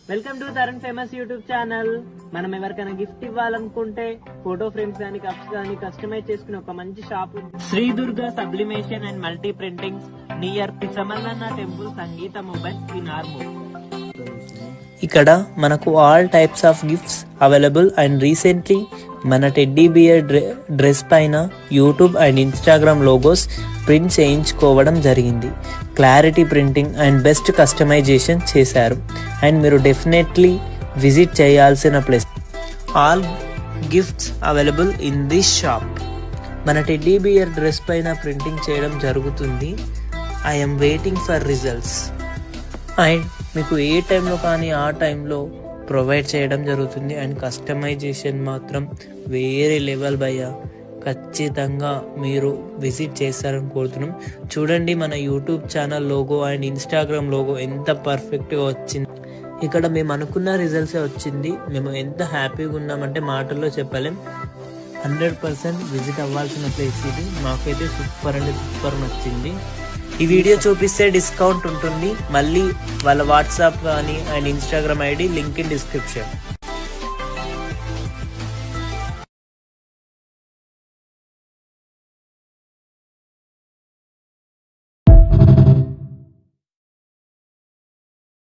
Welcome to Tarun famous YouTube channel. మనం ఎవరికైనా gift ఇవ్వాలనుకుంటే ఫోటో ఫ్రేమ్స్ కానీ కప్స్ కానీ కస్టమైజ్ చేసుకునే ఒక మంచి shop Shri Durga sublimation and multi printing near Pisamallanna temple Sangeetha mobiles in Armoor. ఇక్కడ మనకు all types of gifts available and recently మన టెడ్డీ బియర్ డ్రెస్ పైన YouTube and Instagram logos print చేయించుకోవడం జరిగింది. Clarity printing and best customization చేశారు అండ్ మీరు డెఫినెట్లీ విజిట్ చేయాల్సిన place. All gifts available in this shop. మన టెడ్డీ బియర్ డ్రెస్ పైన printing చేయడం జరుగుతుంది. I'm waiting for results. And మీకు ఏ టైంలో కానీ ఆ టైంలో ప్రొవైడ్ చేయడం జరుగుతుంది. అండ్ కస్టమైజేషన్ మాత్రం వేరే లెవెల్ భయ్యా. ఖచ్చితంగా మీరు విజిట్ చేస్తారని కోరుతున్నాం. చూడండి మన YouTube channel logo and Instagram logo ఎంత పర్ఫెక్ట్గా వచ్చింది. ఇక్కడ మేము అనుకున్న రిజల్ట్సే వచ్చింది. మేము ఎంత హ్యాపీగా ఉన్నామంటే మాటల్లో చెప్పలేం. 100% విజిట్ అవ్వాల్సిన ప్లేస్ ఇది. మాకైతే సూపర్ అంటే సూపర్ నచ్చింది. ఈ వీడియో చూపిస్తే డిస్కౌంట్ ఉంటుంది. మళ్ళీ వాళ్ళ వాట్సాప్ కానీ and Instagram ID link in description.